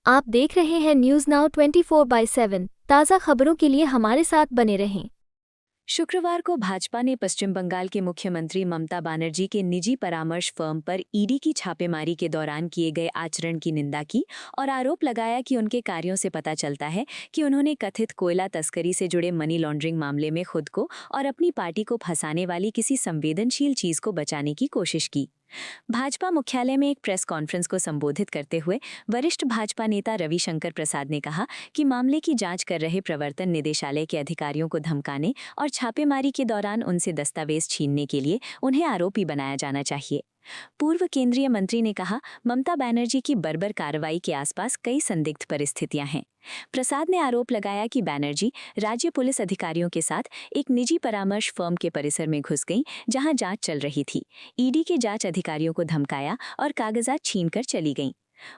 आप देख रहे हैं न्यूज नाउ 24/7 ताज़ा खबरों के लिए हमारे साथ बने रहें। शुक्रवार को भाजपा ने पश्चिम बंगाल के मुख्यमंत्री ममता बनर्जी के निजी परामर्श फर्म पर ईडी की छापेमारी के दौरान किए गए आचरण की निंदा की और आरोप लगाया कि उनके कार्यों से पता चलता है कि उन्होंने कथित कोयला तस्करी से जुड़े मनी लॉन्ड्रिंग मामले में खुद को और अपनी पार्टी को फंसाने वाली किसी संवेदनशील चीज को बचाने की कोशिश की। भाजपा मुख्यालय में एक प्रेस कॉन्फ्रेंस को संबोधित करते हुए वरिष्ठ भाजपा नेता रविशंकर प्रसाद ने कहा कि मामले की जांच कर रहे प्रवर्तन निदेशालय के अधिकारियों को धमकाने और छापेमारी के दौरान उनसे दस्तावेज छीनने के लिए उन्हें आरोपी बनाया जाना चाहिए। पूर्व केंद्रीय मंत्री ने कहा, ममता बनर्जी की बर्बर कार्रवाई के आसपास कई संदिग्ध परिस्थितियां हैं। प्रसाद ने आरोप लगाया कि बनर्जी राज्य पुलिस अधिकारियों के साथ एक निजी परामर्श फर्म के परिसर में घुस गईं, जहां जांच चल रही थी, ईडी के जांच अधिकारियों को धमकाया और कागजात छीनकर चली गईं।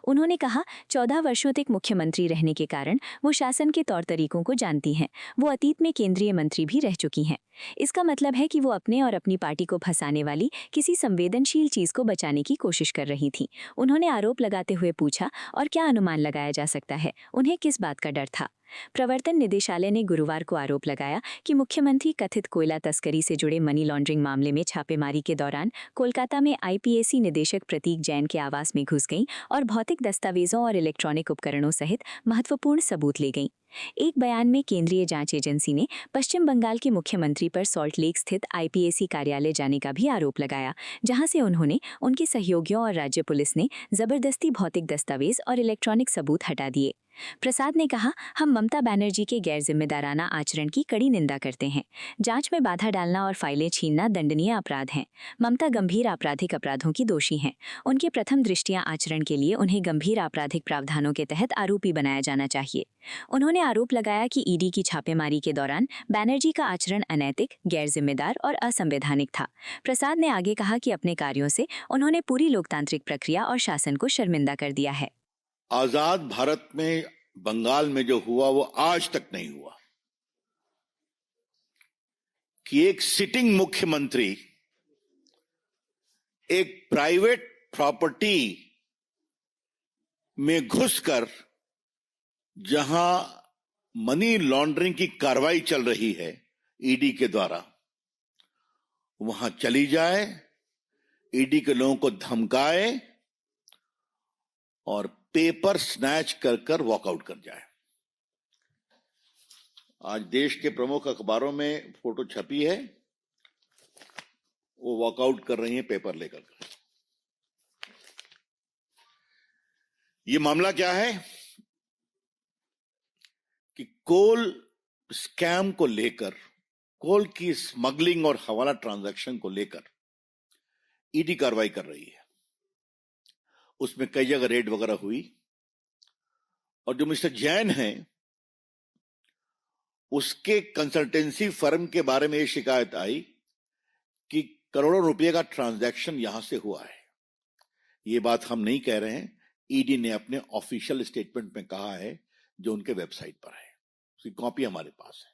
उन्होंने कहा, 14 वर्षों तक मुख्यमंत्री रहने के कारण वो शासन के तौर तरीकों को जानती हैं। वो अतीत में केंद्रीय मंत्री भी रह चुकी हैं। इसका मतलब है कि वो अपने और अपनी पार्टी को फंसाने वाली किसी संवेदनशील चीज को बचाने की कोशिश कर रही थीं। उन्होंने आरोप लगाते हुए पूछा, और क्या अनुमान लगाया जा सकता है उन्हें किस बात का डर था? प्रवर्तन निदेशालय ने गुरुवार को आरोप लगाया कि मुख्यमंत्री कथित कोयला तस्करी से जुड़े मनी लॉन्ड्रिंग मामले में छापेमारी के दौरान कोलकाता में आईपीएसी निदेशक प्रतीक जैन के आवास में घुस गईं और भौतिक दस्तावेजों और इलेक्ट्रॉनिक उपकरणों सहित महत्वपूर्ण सबूत ले गईं। एक बयान में केंद्रीय जांच एजेंसी ने पश्चिम बंगाल के मुख्यमंत्री पर सॉल्ट लेक स्थित आईपीएसी कार्यालय जाने का भी आरोप लगाया, जहां से उन्होंने, उनके सहयोगियों और राज्य पुलिस ने जबरदस्ती भौतिक दस्तावेज और इलेक्ट्रॉनिक सबूत हटा दिए। प्रसाद ने कहा, हम ममता बनर्जी के गैर जिम्मेदाराना आचरण की कड़ी निंदा करते हैं। जांच में बाधा डालना और फाइलें छीनना दंडनीय अपराध हैं। ममता गंभीर आपराधिक अपराधों की दोषी हैं। उनके प्रथम दृष्टया आचरण के लिए उन्हें गंभीर आपराधिक प्रावधानों के तहत आरोपी बनाया जाना चाहिए। उन्होंने आरोप लगाया कि ईडी की छापेमारी के दौरान बनर्जी का आचरण अनैतिक, गैर जिम्मेदार और असंवैधानिक था। प्रसाद ने आगे कहा कि अपने कार्यों से उन्होंने पूरी लोकतांत्रिक प्रक्रिया और शासन को शर्मिंदा कर दिया है। आजाद भारत में बंगाल में जो हुआ वो आज तक नहीं हुआ कि एक सिटिंग मुख्यमंत्री एक प्राइवेट प्रॉपर्टी में घुसकर, जहां मनी लॉन्ड्रिंग की कार्रवाई चल रही है ईडी के द्वारा, वहां चली जाए, ईडी के लोगों को धमकाए और पेपर स्नैच कर कर वॉकआउट कर जाए। आज देश के प्रमुख अखबारों में फोटो छपी है, वो वॉकआउट कर रही हैं पेपर लेकर। ये मामला क्या है कि कोल स्कैम को लेकर, कोल की स्मगलिंग और हवाला ट्रांजैक्शन को लेकर ईडी कार्रवाई कर रही है। उसमें कई जगह रेड वगैरह हुई और जो मिस्टर जैन हैं, उसके कंसल्टेंसी फर्म के बारे में यह शिकायत आई कि करोड़ों रुपए का ट्रांजैक्शन यहां से हुआ है। यह बात हम नहीं कह रहे हैं, ईडी ने अपने ऑफिशियल स्टेटमेंट में कहा है, जो उनके वेबसाइट पर है। उसकी कॉपी हमारे पास है,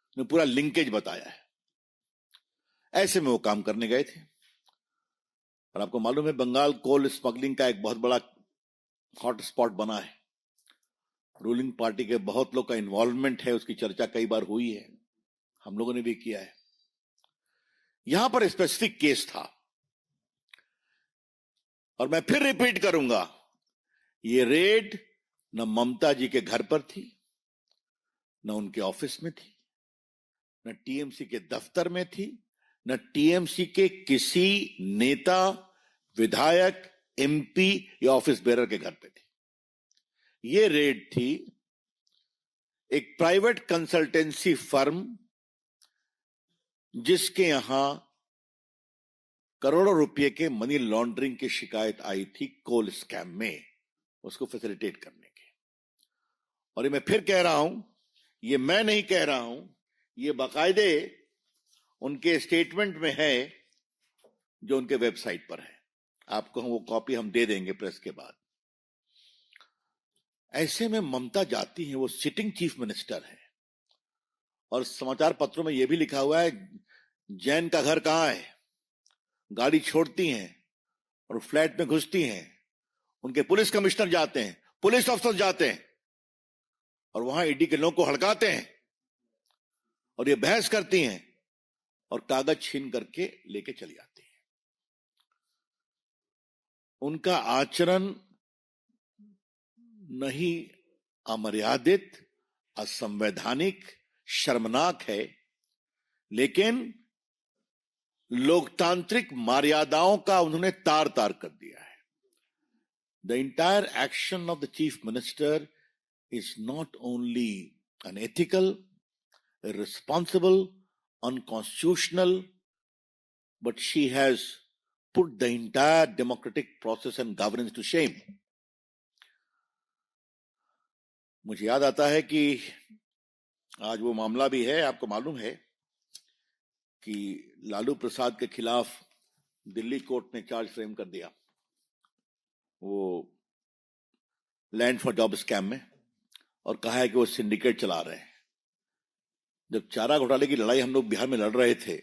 उन्होंने पूरा लिंकेज बताया है। ऐसे में वो काम करने गए थे। और आपको मालूम है, बंगाल कोल स्मगलिंग का एक बहुत बड़ा हॉट स्पॉट बना है। रूलिंग पार्टी के बहुत लोग का इन्वॉल्वमेंट है, उसकी चर्चा कई बार हुई है, हम लोगों ने भी किया है। यहां पर स्पेसिफिक केस था, और मैं फिर रिपीट करूंगा, ये रेड न ममता जी के घर पर थी, न उनके ऑफिस में थी, न टीएमसी के दफ्तर में थी, न टीएमसी के किसी नेता, विधायक, एमपी या ऑफिस बेरर के घर पे थी। ये रेड थी एक प्राइवेट कंसल्टेंसी फर्म, जिसके यहां करोड़ों रुपए के मनी लॉन्ड्रिंग की शिकायत आई थी कोल स्कैम में, उसको फैसिलिटेट करने के। और ये मैं फिर कह रहा हूं, ये मैं नहीं कह रहा हूं, ये बाकायदे उनके स्टेटमेंट में है, जो उनके वेबसाइट पर है। आपको वो कॉपी हम दे देंगे प्रेस के बाद। ऐसे में ममता जाती है, वो सिटिंग चीफ मिनिस्टर है, और समाचार पत्रों में यह भी लिखा हुआ है, जैन का घर कहां है। गाड़ी छोड़ती हैं और फ्लैट में घुसती हैं, उनके पुलिस कमिश्नर जाते हैं, पुलिस अफसर जाते हैं और वहां ईडी के लोगों को हड़काते हैं और ये बहस करती हैं और कागज छीन करके लेके चली आती हैं। उनका आचरण नहीं अमर्यादित, असंवैधानिक, शर्मनाक है, लेकिन लोकतांत्रिक मर्यादाओं का उन्होंने तार तार कर दिया है। The entire action of the chief minister is not only unethical, irresponsible, unconstitutional, but she has put the entire democratic process and governance to shame. मुझे याद आता है कि आज वो मामला भी है, आपको मालूम है कि लालू प्रसाद के खिलाफ दिल्ली कोर्ट ने चार्ज फ्रेम कर दिया, वो लैंड फॉर जॉब स्कैम में, और कहा है कि वो सिंडिकेट चला रहे हैं। जब चारा घोटाले की लड़ाई हम लोग बिहार में लड़ रहे थे,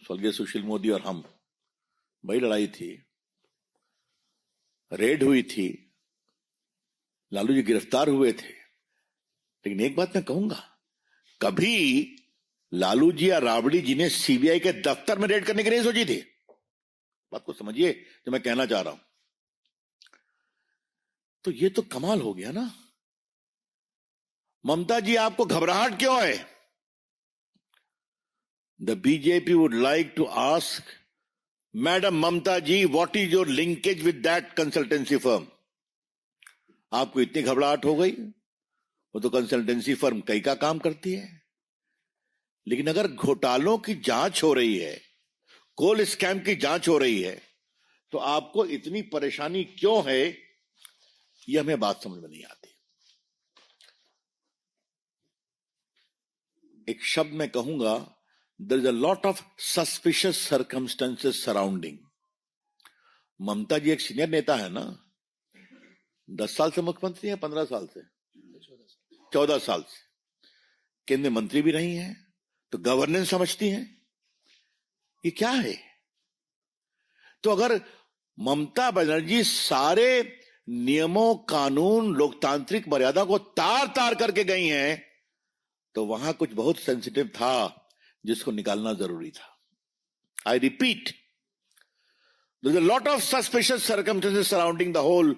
स्वर्गीय सुशील मोदी और हम, बड़ी लड़ाई थी, रेड हुई थी, लालू जी गिरफ्तार हुए थे, लेकिन एक बात मैं कहूंगा, कभी लालू जी या राबड़ी जी ने सीबीआई के दफ्तर में रेड करने की नहीं सोची थी। बात को समझिए जो मैं कहना चाह रहा हूं। तो ये तो कमाल हो गया ना। ममता जी, आपको घबराहट क्यों है? The BJP would like to ask madam Mamata ji, what is your linkage with that consultancy firm? आपको इतनी घबराहट हो गई? वो तो कंसल्टेंसी फर्म कई का काम करती है। लेकिन अगर घोटालों की जांच हो रही है, कोल स्कैम की जांच हो रही है, तो आपको इतनी परेशानी क्यों है? यह हमें बात समझ में नहीं आती। एक शब्द मैं कहूंगा, there is a lot of suspicious circumstances surrounding. ममता जी एक सीनियर नेता है ना, 10 साल से मुख्यमंत्री है, 15 साल से, 14 साल से केंद्रीय मंत्री भी रही हैं, तो गवर्नेंस समझती हैं। ये क्या है? तो अगर ममता बनर्जी सारे नियमों, कानून, लोकतांत्रिक मर्यादा को तार तार करके गई हैं, तो वहां कुछ बहुत सेंसिटिव था जिसको निकालना जरूरी था। I repeat, there's a lot of suspicious circumstances surrounding the whole,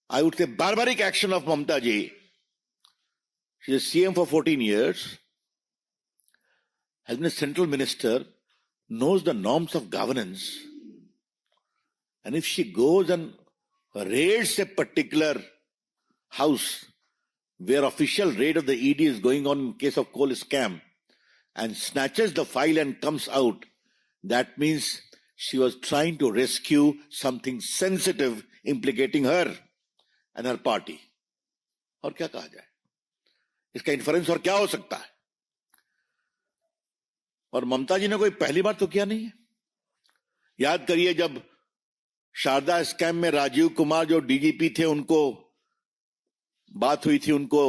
I would say, barbaric action of Mamta ji. She's a CM for 14 years, has been a central minister, knows the norms of governance, and if she goes and raids a particular house where official raid of the ED is going on in case of coal scam, and snatches the file and comes out, that means she was trying to rescue something sensitive implicating her and her party. और क्या कहा जाए? इसका inference और क्या हो सकता है? और ममता जी ने कोई पहली बार तो किया नहीं है। याद करिए, जब शारदा स्कैम में राजीव कुमार जो डीजीपी थे, उनको बात हुई थी, उनको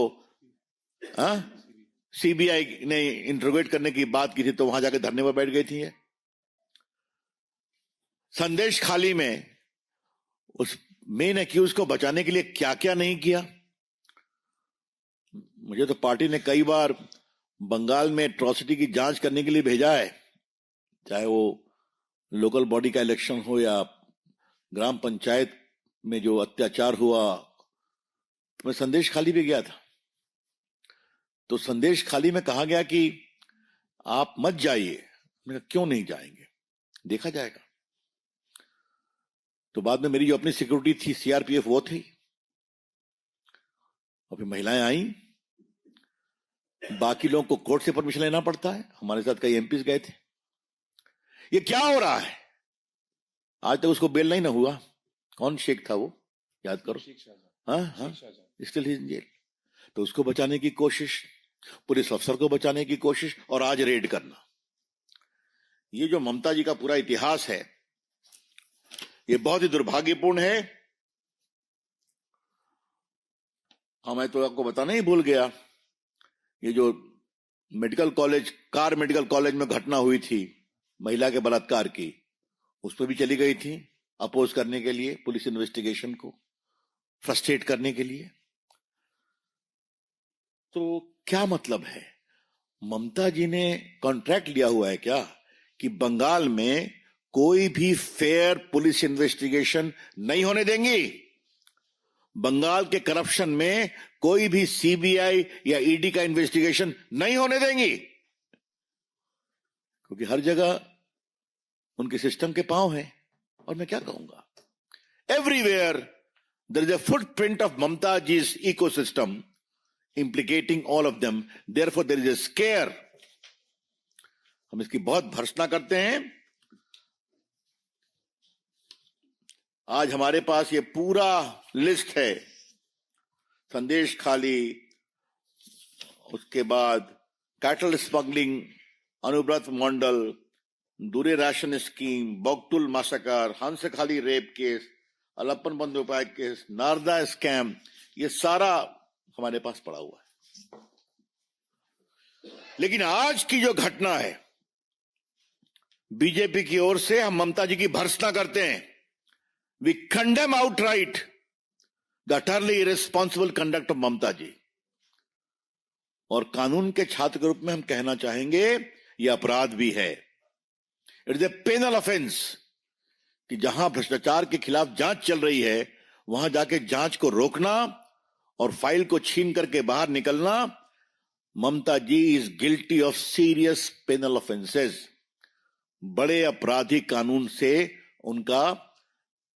सीबीआई ने इंट्रोगेट करने की बात की थी, तो वहां जाकर धरने पर बैठ गई थी। संदेश खाली में उस मेन एक्यूज को बचाने के लिए क्या क्या नहीं किया। मुझे तो पार्टी ने कई बार बंगाल में एट्रॉसिटी की जांच करने के लिए भेजा है, चाहे वो लोकल बॉडी का इलेक्शन हो या ग्राम पंचायत में जो अत्याचार हुआ। मैं संदेश खाली भी गया था, तो संदेश खाली में कहा गया कि आप मत जाइए। मैंने कहा क्यों नहीं जाएंगे, देखा जाएगा। तो बाद में मेरी जो अपनी सिक्योरिटी थी, सीआरपीएफ, वो थी, और फिर महिलाएं आई। बाकी लोगों को कोर्ट से परमिशन लेना पड़ता है, हमारे साथ कई एमपीज गए थे। ये क्या हो रहा है? आज तक उसको बेल नहीं ना हुआ। कौन शेख था वो, याद करो। हाँ, स्टिल इन जेल। तो उसको बचाने की कोशिश, पुलिस अफसर को बचाने की कोशिश, और आज रेड करना। ये जो ममता जी का पूरा इतिहास है, ये बहुत ही दुर्भाग्यपूर्ण है। हाँ, मैं तो आपको बताना ही भूल गया, ये जो medical college, car medical college में घटना हुई थी महिला के बलात्कार की, उस पर भी चली गई थी अपोज करने के लिए पुलिस इन्वेस्टिगेशन को। फ्रस्ट्रेट करने के लिए। तो क्या मतलब है, ममता जी ने कॉन्ट्रैक्ट लिया हुआ है क्या कि बंगाल में कोई भी फेयर पुलिस इन्वेस्टिगेशन नहीं होने देंगी, बंगाल के करप्शन में कोई भी सीबीआई या ईडी का इन्वेस्टिगेशन नहीं होने देंगी? क्योंकि हर जगह उनके सिस्टम के पांव हैं। और मैं क्या कहूंगा, everywhere there is a footprint of Mamata ji's ecosystem implicating all of them, therefore there is a scare। हम इसकी बहुत भर्त्सना करते हैं। आज हमारे पास ये पूरा लिस्ट है, संदेश खाली, उसके बाद कैटल स्मगलिंग, अनुव्रत मंडल, दूरे ration scheme, बोगटुल massacre, Hanskhali rape case, Alapan Bandyopadhyay case, Narada scam, ये सारा हमारे पास पड़ा हुआ है। लेकिन आज की जो घटना है, बीजेपी की ओर से हम ममता जी की भर्त्सना करते हैं। We condemn outright the utterly irresponsible conduct of Mamata ji. और कानून के छात्र के रूप में हम कहना चाहेंगे यह अपराध भी है। It is a penal offence कि जहां भ्रष्टाचार के खिलाफ जांच चल रही है वहां जाके जांच को रोकना और फाइल को छीन करके बाहर निकलना। Mamata ji is guilty of serious penal offences. बड़े आपराधिक कानून से उनका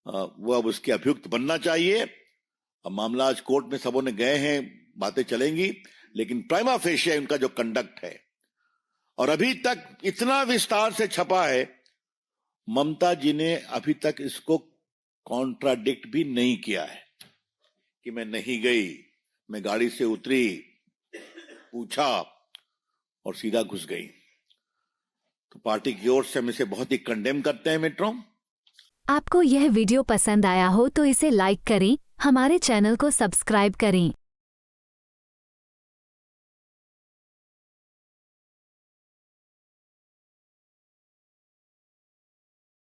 वो अब उसके अभियुक्त बनना चाहिए। अब मामला आज कोर्ट में सबों ने गए हैं, बातें चलेंगी, लेकिन प्राइमा फेशिया उनका जो कंडक्ट है, और अभी तक इतना विस्तार से छपा है, ममता जी ने अभी तक इसको कॉन्ट्राडिक्ट भी नहीं किया है कि मैं नहीं गई, मैं गाड़ी से उतरी, पूछा और सीधा घुस गई। तो पार्टी की ओर से हम इसे बहुत ही कंडेम करते हैं मित्रों। आपको यह वीडियो पसंद आया हो तो इसे लाइक करें, हमारे चैनल को सब्सक्राइब करें।